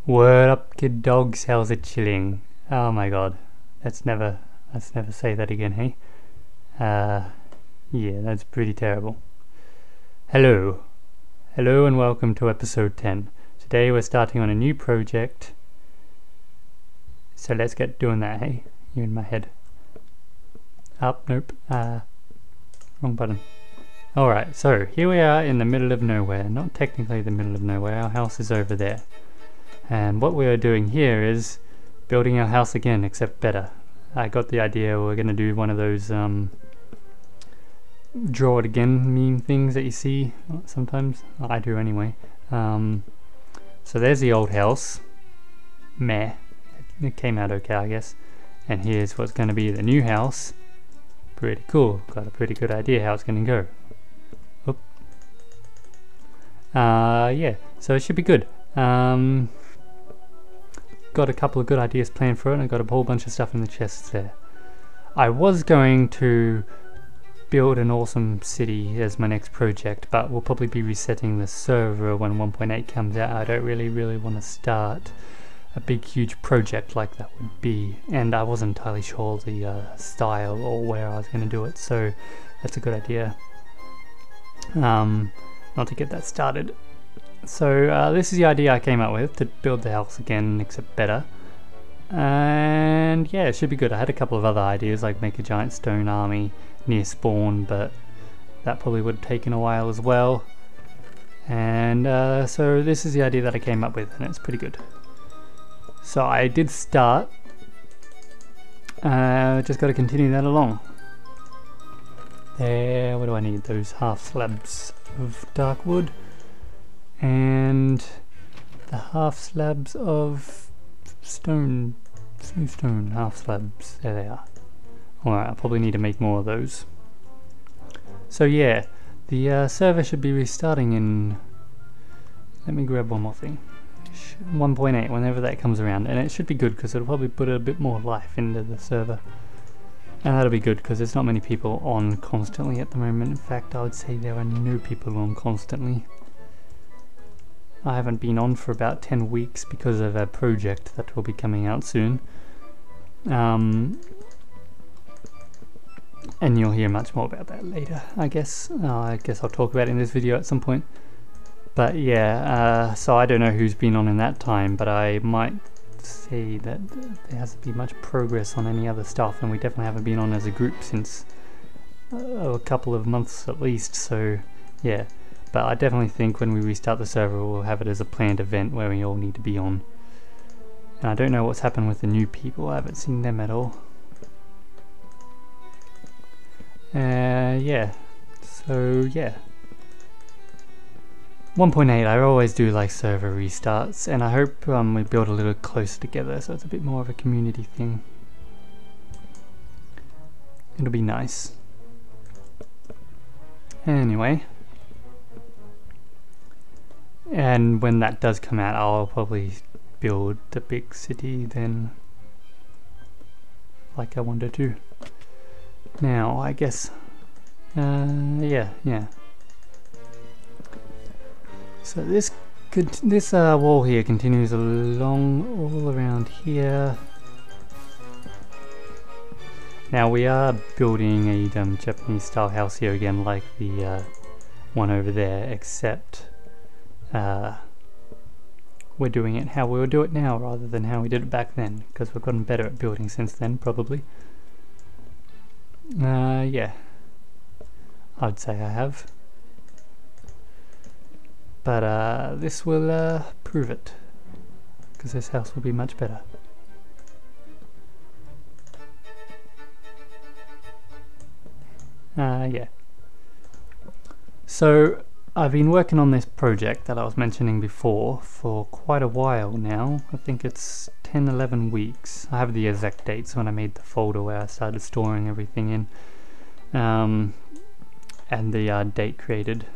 What up, kid dogs? How's it chilling? Oh my god, let's never say that again, hey? Yeah, that's pretty terrible. Hello and welcome to episode 10. Today we're starting on a new project, so let's get doing that, hey? You in my head. Up, nope, wrong button. Alright, so here we are in the middle of nowhere. Not technically the middle of nowhere, our house is over there. And what we are doing here is building our house again, except better. I got the idea we're going to do one of those draw it again meme things that you see sometimes. I do anyway. So there's the old house. Meh. It came out okay, I guess. And here's what's going to be the new house. Pretty cool. Got a pretty good idea how it's going to go. Oop. Yeah, so it should be good. Got a couple of good ideas planned for it, and I got a whole bunch of stuff in the chests there. I was going to build an awesome city as my next project, but we'll probably be resetting the server when 1.8 comes out. I don't really want to start a big huge project like that would be, and I wasn't entirely sure the style or where I was going to do it, so that's a good idea not to get that started. So this is the idea I came up with, to build the house again, except better. And yeah, it should be good. I had a couple of other ideas, like make a giant stone army near spawn, but that probably would have taken a while as well. And so this is the idea that I came up with, and it's pretty good. So I did start, just got to continue that along. There, what do I need? Those half slabs of dark wood. And the half slabs of stone, smooth stone, half slabs, there they are. Alright, I'll probably need to make more of those. So yeah, the server should be restarting in, let me grab one more thing, 1.8, whenever that comes around, and it should be good because it'll probably put a bit more life into the server. And that'll be good because there's not many people on constantly at the moment. In fact, I would say there are no people on constantly. I haven't been on for about 10 weeks because of a project that will be coming out soon. And you'll hear much more about that later, I guess. I guess I'll talk about it in this video at some point. But yeah, so I don't know who's been on in that time, but I might say that there hasn't been much progress on any other stuff, and we definitely haven't been on as a group since a couple of months at least, so yeah. But I definitely think when we restart the server we'll have it as a planned event where we all need to be on. And I don't know what's happened with the new people, I haven't seen them at all. Yeah, so yeah. 1.8, I always do like server restarts, and I hope we build a little closer together so it's a bit more of a community thing. It'll be nice. Anyway. And when that does come out, I'll probably build the big city then, like I wanted to. Now, I guess, yeah. So this wall here continues along all around here. Now we are building a Japanese style house here again, like the one over there, except we're doing it how we'll do it now rather than how we did it back then, because we've gotten better at building since then, probably. Yeah, I'd say I have, but this will prove it, because this house will be much better. Yeah, so I've been working on this project that I was mentioning before for quite a while now. I think it's 10-11 weeks. I have the exact dates when I made the folder where I started storing everything in, and the date created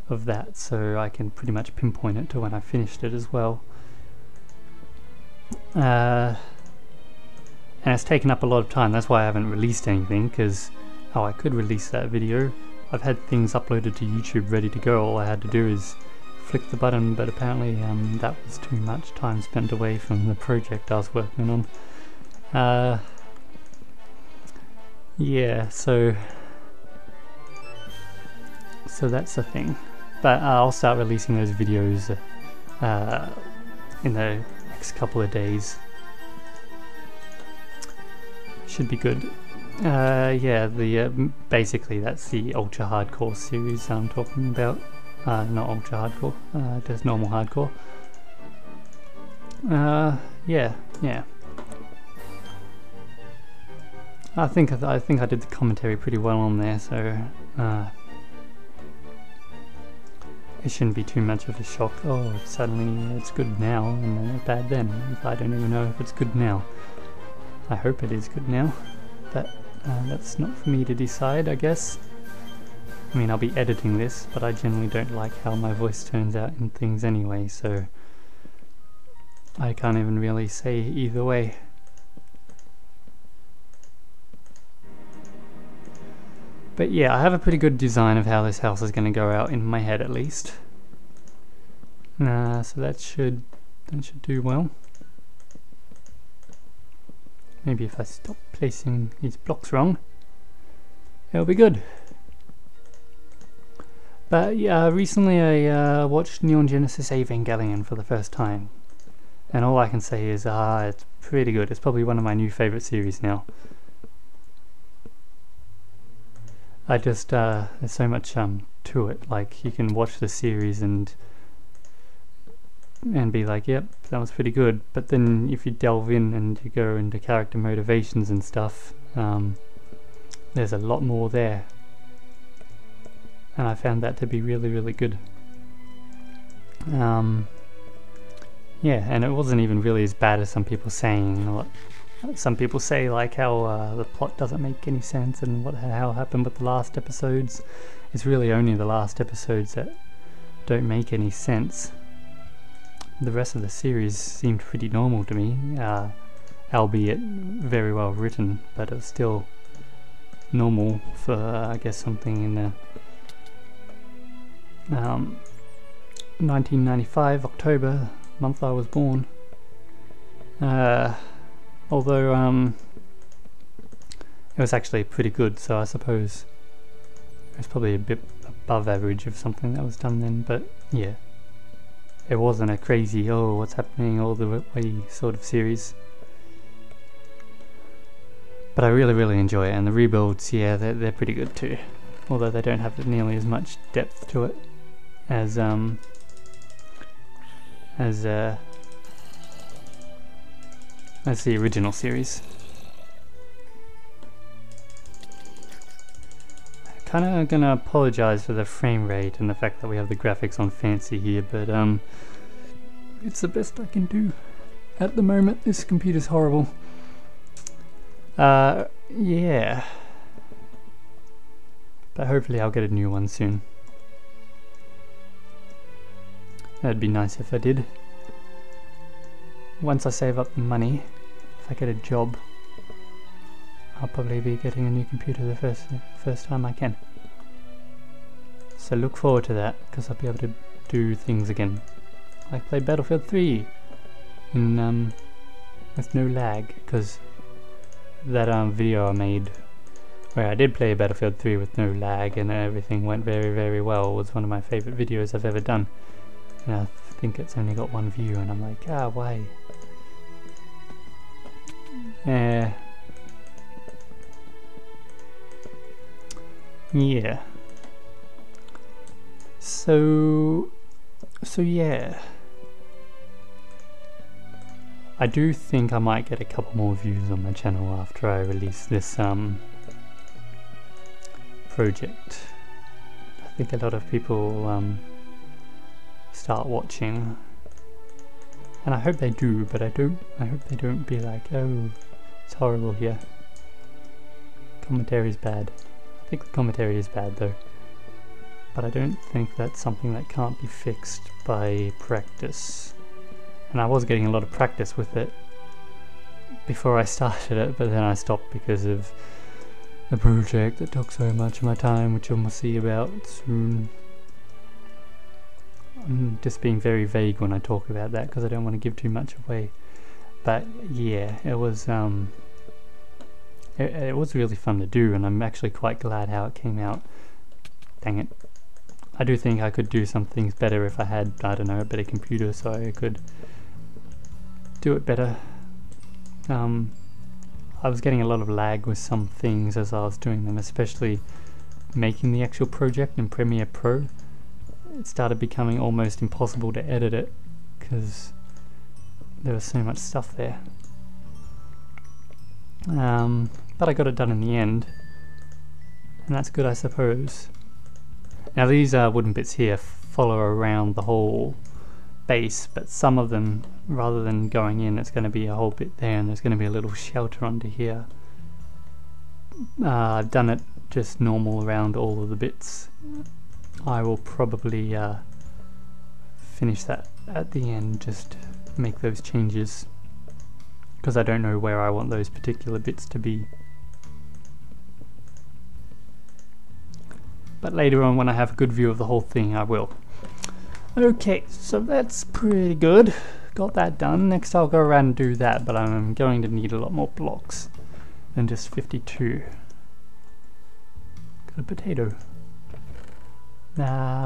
of that, so I can pretty much pinpoint it to when I finished it as well. And it's taken up a lot of time, that's why I haven't released anything, because I could release that video. I've had things uploaded to YouTube ready to go, all I had to do is flick the button, but apparently that was too much time spent away from the project I was working on. Yeah, so that's the thing. But I'll start releasing those videos in the next couple of days. Should be good. Yeah, basically that's the ultra hardcore series I'm talking about. Not ultra hardcore, just normal hardcore. Yeah. I think I did the commentary pretty well on there, so it shouldn't be too much of a shock. Oh, suddenly it's good now, and then it's bad then. I don't even know if it's good now. I hope it is good now, but that's not for me to decide, I guess. I mean, I'll be editing this, but I generally don't like how my voice turns out in things anyway, so I can't even really say either way. But yeah, I have a pretty good design of how this house is going to go out in my head, at least. So that should do well. Maybe if I stop placing these blocks wrong, it'll be good. But yeah, recently I watched Neon Genesis Evangelion for the first time, and all I can say is it's pretty good. It's probably one of my new favorite series now. I just there's so much to it. Like, you can watch the series and be like, yep, that was pretty good, but then if you delve in and you go into character motivations and stuff, there's a lot more there, and I found that to be really, really good. Yeah, and it wasn't even really as bad as some people saying. Some people say like how the plot doesn't make any sense and how happened with the last episodes. It's really only the last episodes that don't make any sense. The rest of the series seemed pretty normal to me, albeit very well written, but it's still normal for I guess something in the 1995 October, month I was born. Although it was actually pretty good, so I suppose it was probably a bit above average of something that was done then, but yeah, it wasn't a crazy, oh, what's happening all the way sort of series. But I really, really enjoy it, and the rebuilds, yeah, they're pretty good too, although they don't have nearly as much depth to it as the original series. Kinda gonna apologize for the frame rate and the fact that we have the graphics on fancy here, but it's the best I can do at the moment. This computer's horrible. Yeah, but hopefully I'll get a new one soon. That'd be nice if I did. Once I save up the money, if I get a job, I'll probably be getting a new computer the first time I can. So look forward to that, because I'll be able to do things again. Like play Battlefield 3 in with no lag, because that video I made where I did play Battlefield 3 with no lag and everything went very, very well was one of my favorite videos I've ever done. And I think it's only got one view, and I'm like, why? Yeah. So yeah. I do think I might get a couple more views on my channel after I release this project. I think a lot of people start watching, and I hope they do, but I hope they don't be like, oh, it's horrible here. Commentary's bad. I think the commentary is bad though, but I don't think that's something that can't be fixed by practice. And I was getting a lot of practice with it before I started it, but then I stopped because of the project that took so much of my time, which you'll see about soon. I'm just being very vague when I talk about that because I don't want to give too much away. But yeah, it was really fun to do, and I'm actually quite glad how it came out. Dang it. I do think I could do some things better if I had, I don't know, a better computer so I could do it better. I was getting a lot of lag with some things as I was doing them, especially making the actual project in Premiere Pro. It started becoming almost impossible to edit it because there was so much stuff there. But I got it done in the end, and that's good, I suppose. Now these wooden bits here follow around the whole base, but some of them, rather than going in, it's going to be a whole bit there, and there's going to be a little shelter under here. I've done it just normal around all of the bits. I will probably finish that at the end, just make those changes, because I don't know where I want those particular bits to be. But later on, when I have a good view of the whole thing, I will. Okay, so that's pretty good. Got that done. Next I'll go around and do that, but I'm going to need a lot more blocks than just 52. Got a potato.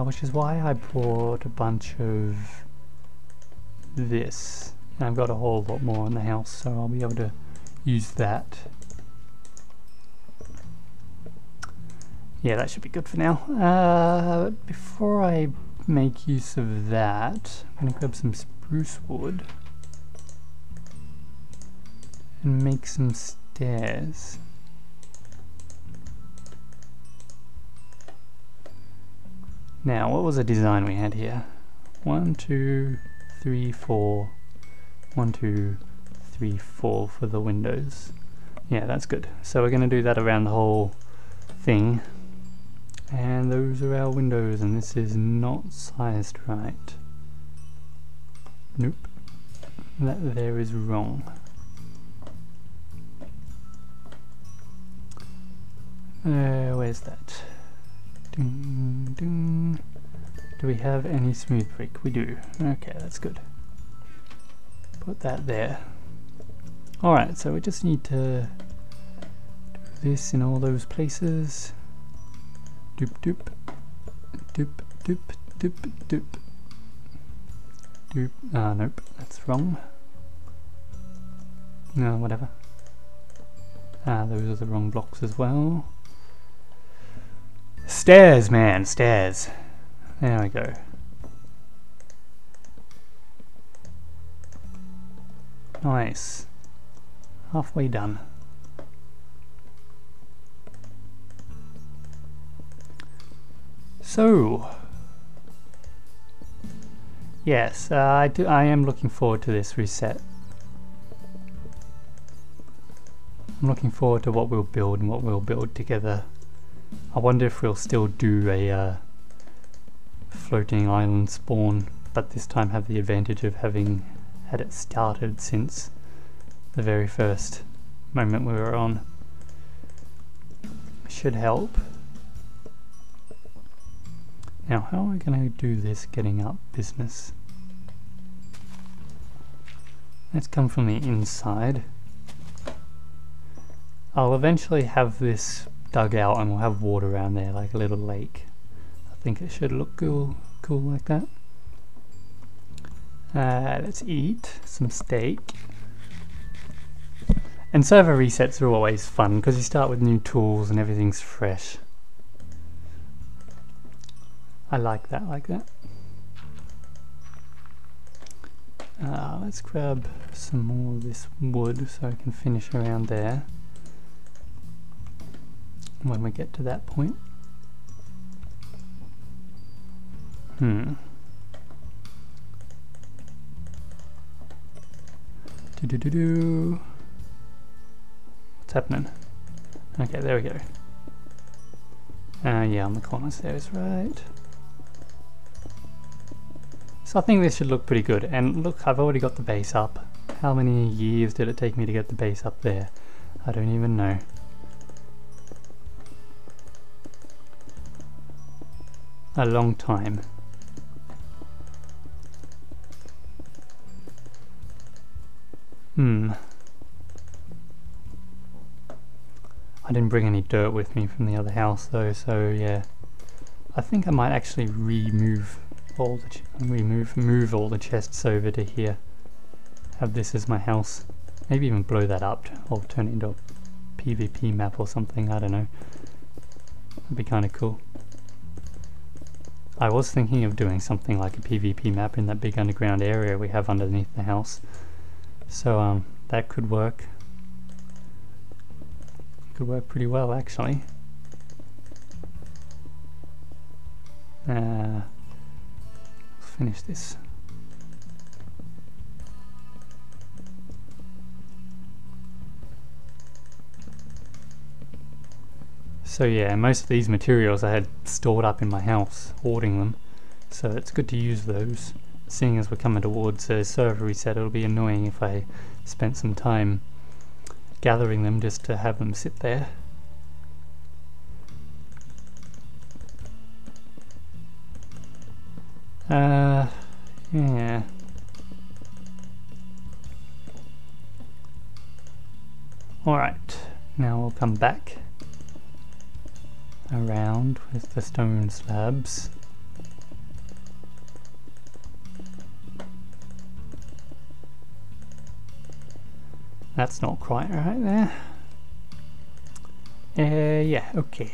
Which is why I bought a bunch of this. And I've got a whole lot more in the house, so I'll be able to use that. Yeah, that should be good for now. Before I make use of that, I'm going to grab some spruce wood and make some stairs. Now, what was the design we had here? 1, 2, 3, 4. 1, 2, 3, 4 for the windows. Yeah, that's good. So we're going to do that around the whole thing. And those are our windows, and this is not sized right. Nope. That there is wrong. Where's that? Ding, ding. Do we have any smooth brick? We do. Okay, that's good. Put that there. Alright, so we just need to do this in all those places. Doop doop. Doop doop doop doop. Doop. Nope, that's wrong. No, whatever. Those are the wrong blocks as well. Stairs, man, stairs. There we go. Nice. Halfway done. So, yes, I am looking forward to this reset. I'm looking forward to what we'll build and what we'll build together. I wonder if we'll still do a floating island spawn, but this time have the advantage of having had it started since the very first moment we were on. Should help. Now, how are we going to do this getting up business? Let's come from the inside. I'll eventually have this dug out and we'll have water around there, like a little lake. I think it should look cool like that. Let's eat some steak. And server resets are always fun because you start with new tools and everything's fresh. I like that, let's grab some more of this wood so I can finish around there when we get to that point. What's happening? Okay, there we go. Yeah, on the corners there is right. So I think this should look pretty good, and look, I've already got the base up. How many years did it take me to get the base up there? I don't even know. A long time. I didn't bring any dirt with me from the other house though, so yeah. I think I might actually move all the chests over to here. Have this as my house. Maybe even blow that up or turn it into a PvP map or something, I don't know. That'd be kind of cool. I was thinking of doing something like a PvP map in that big underground area we have underneath the house. So that could work. Could work pretty well actually. Let's finish this. So yeah, most of these materials I had stored up in my house, hoarding them, so it's good to use those. Seeing as we're coming towards a server reset, it'll be annoying if I spent some time gathering them just to have them sit there. Yeah. Alright, now we'll come back around with the stone slabs. That's not quite right there. Yeah, okay.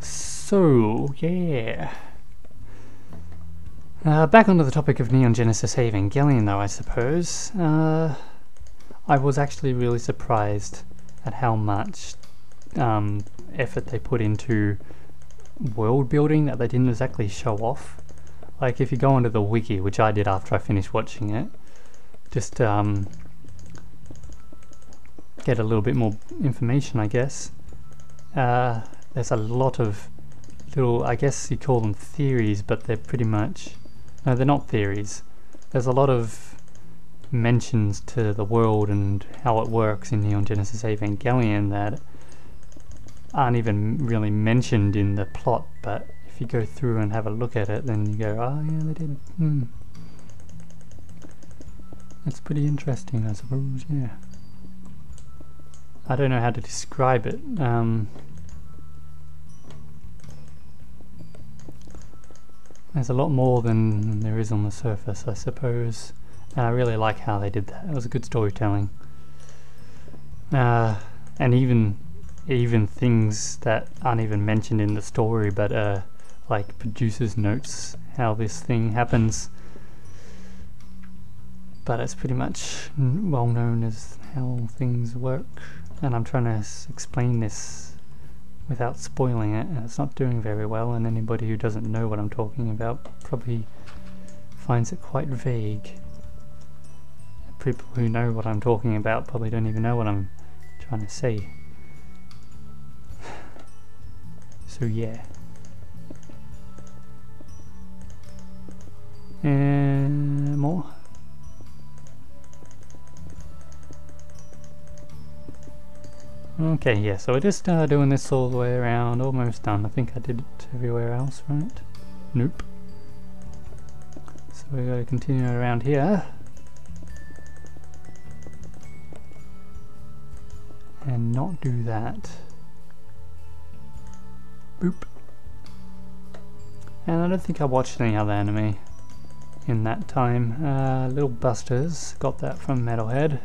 So, yeah. Back onto the topic of Neon Genesis Evangelion though, I suppose. I was actually really surprised at how much effort they put into world building that they didn't exactly show off. Like if you go onto the wiki, which I did after I finished watching it, just get a little bit more information, I guess. There's a lot of little, I guess you call them theories, but they're pretty much, no, they're not theories. There's a lot of mentions to the world and how it works in Neon Genesis Evangelion that aren't even really mentioned in the plot, but if you go through and have a look at it, then you go, oh yeah, they did. That's pretty interesting, I suppose, yeah. I don't know how to describe it. There's a lot more than there is on the surface, I suppose. And I really like how they did that. It was a good storytelling. And even things that aren't even mentioned in the story, but like producer's notes, how this thing happens. But it's pretty much well known as how things work. And I'm trying to explain this without spoiling it, and it's not doing very well, and anybody who doesn't know what I'm talking about probably finds it quite vague. People who know what I'm talking about probably don't even know what I'm trying to say. So yeah. And more. Okay, yeah, so we're just doing this all the way around, almost done. I think I did it everywhere else, right? Nope. So we're going to continue around here. And not do that. Boop. And I don't think I watched any other anime in that time. Little Busters, got that from Metalhead.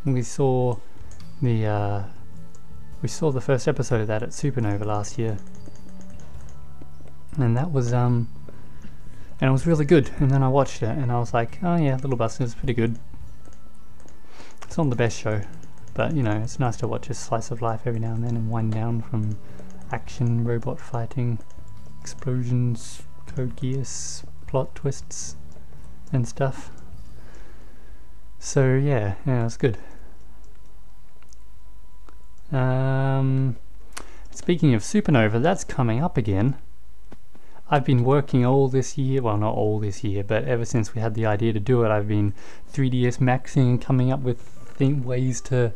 We saw the first episode of that at Supernova last year, and that was and it was really good. And then I watched it, and I was like, oh yeah, Little Busters is pretty good. It's not the best show, but you know, it's nice to watch a slice of life every now and then and wind down from action, robot fighting, explosions, Code Geass, plot twists, and stuff. So yeah, it's good. Speaking of Supernova, that's coming up again. I've been working all this year, well not all this year, but ever since we had the idea to do it, I've been 3DS maxing and coming up with ways to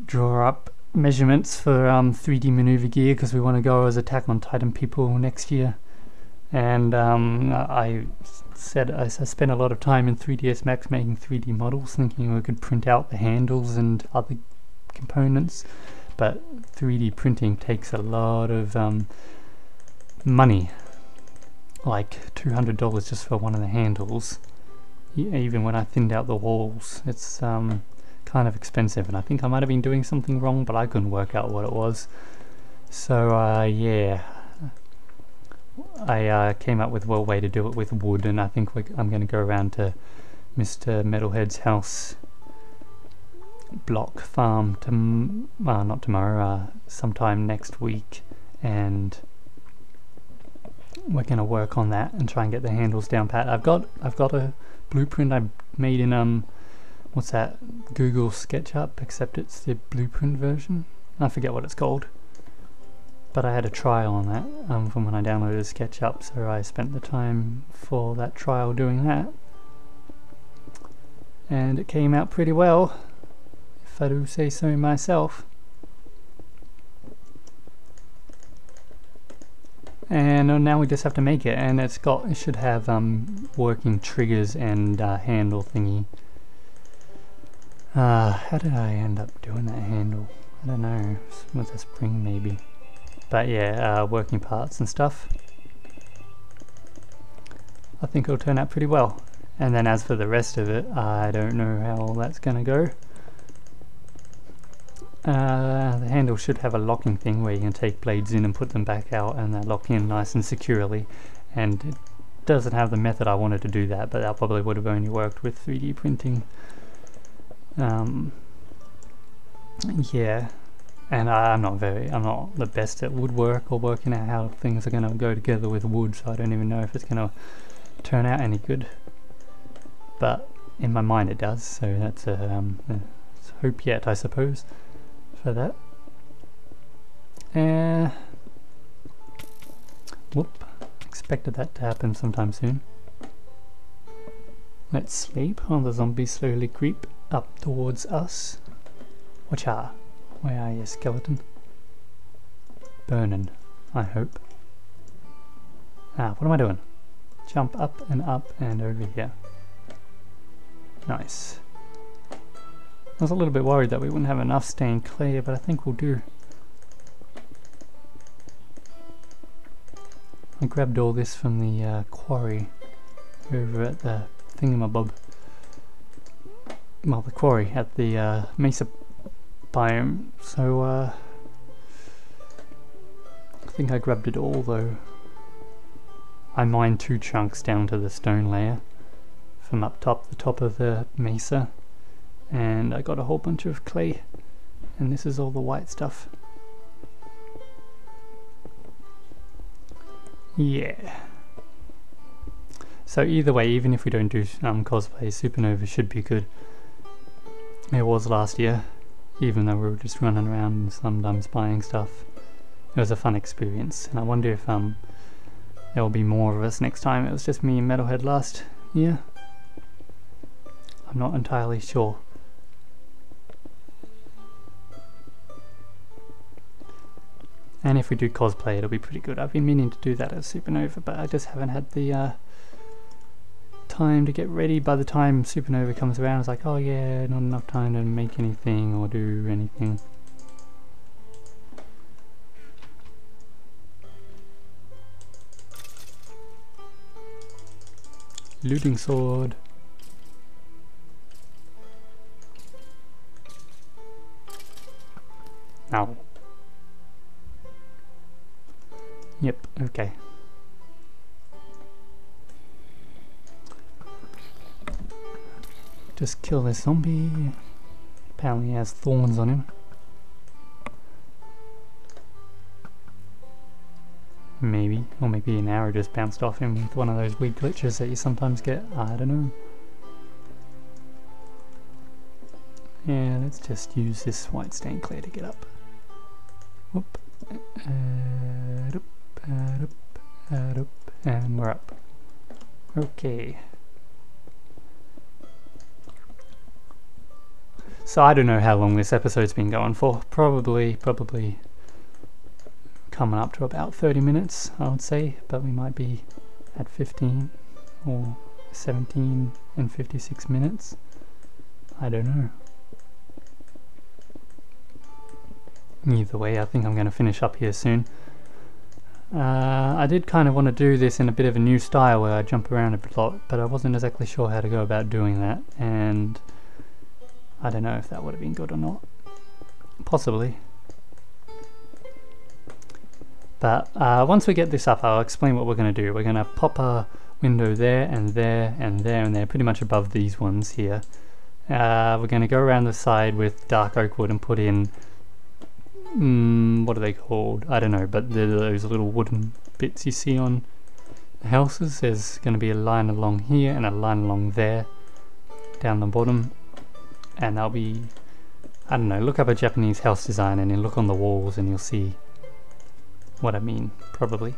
draw up measurements for 3D maneuver gear, because we want to go as Attack on Titan people next year. And I spent a lot of time in 3ds Max making 3D models, thinking we could print out the handles and other components, but 3D printing takes a lot of money, like $200 just for one of the handles. Even when I thinned out the walls, it's kind of expensive, and I think I might have been doing something wrong, but I couldn't work out what it was. So yeah, I came up with a way to do it with wood, and I think I'm going to go around to Mr. Metalhead's house block farm not tomorrow, sometime next week, and we're going to work on that and try and get the handles down pat. I've got a blueprint I made in what's that, Google SketchUp, except it's the blueprint version. I forget what it's called, but I had a trial on that from when I downloaded SketchUp, so I spent the time for that trial doing that, and it came out pretty well, if I do say so myself. And now we just have to make it, and it should have working triggers and handle thingy. How did I end up doing that handle? I don't know, with a spring maybe. But yeah, working parts and stuff. I think it'll turn out pretty well. And then as for the rest of it, I don't know how that's gonna go. The handle should have a locking thing where you can take blades in and put them back out, and they lock in nice and securely. And it doesn't have the method I wanted to do that, but that probably would have only worked with 3D printing. Yeah, and I'm not the best at woodwork or working out how things are going to go together with wood, so I don't even know if it's going to turn out any good. But in my mind it does, so that's hope yet, I suppose, for that. Whoop, expected that to happen sometime soon. Let's sleep while the zombies slowly creep up towards us. Watcha! Where are you, skeleton? Burning, I hope. What am I doing? Jump up and over here. Nice. I was a little bit worried that we wouldn't have enough stained clay, but I think we'll do. I grabbed all this from the quarry over at the thingamabob. Well, the quarry at the mesa biome, so I think I grabbed it all though. I mined 2 chunks down to the stone layer from up top, the top of the mesa, and I got a whole bunch of clay, and this is all the white stuff. Yeah. So either way, even if we don't do cosplay, Supernova should be good. It was last year, even though we were just running around and sometimes buying stuff. It was a fun experience, and I wonder if there will be more of us next time. It was just me and Metalhead last year. I'm not entirely sure. And if we do cosplay, it'll be pretty good. I've been meaning to do that at Supernova, but I just haven't had the time to get ready. By the time Supernova comes around, it's like, oh yeah, not enough time to make anything or do anything. Looting sword. Now. Yep, okay. Just kill this zombie. Apparently he has thorns on him. Maybe, or maybe an arrow just bounced off him with one of those weird glitches that you sometimes get. I don't know. Yeah, let's just use this white stained clay to get up. Whoop. And we're up. Okay. So I don't know how long this episode's been going for. Probably a coming up to about 30 minutes, I would say, but we might be at 15 or 17 and 56 minutes. I don't know. Either way, I think I'm going to finish up here soon. I did kind of want to do this in a bit of a new style where I jump around a lot, but I wasn't exactly sure how to go about doing that, and I don't know if that would have been good or not. Possibly. But once we get this up, I'll explain what we're going to do. We're going to pop a window there and there and there and there, pretty much above these ones here. We're going to go around the side with dark oak wood and put in what are they called? I don't know, but they're those little wooden bits you see on houses. There's going to be a line along here and a line along there down the bottom, and that'll be, I don't know, look up a Japanese house design and then look on the walls and you'll see what I mean, probably.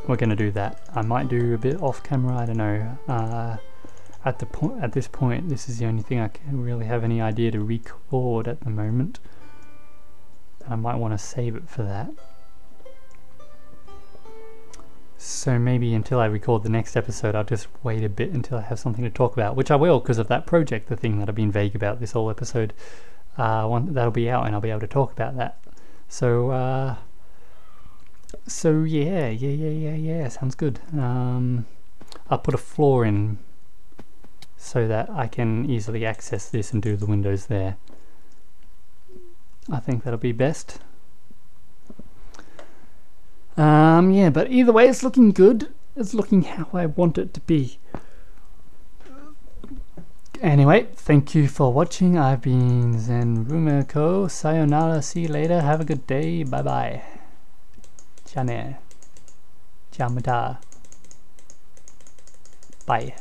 We're going to do that. I might do a bit off camera, I don't know. At this point, this is the only thing I can really have any idea to record at the moment. I might want to save it for that. So maybe until I record the next episode, I'll just wait a bit until I have something to talk about, which I will because of that project, the thing that I've been vague about this whole episode. That'll be out and I'll be able to talk about that. So yeah, sounds good. I'll put a floor in so that I can easily access this and do the windows there. I think that'll be best. Yeah, but either way, it's looking good. It's looking how I want it to be. Anyway, thank you for watching. I've been ZenRumiko. Sayonara, see you later. Have a good day. Bye bye. Jane. Jamada. Bye.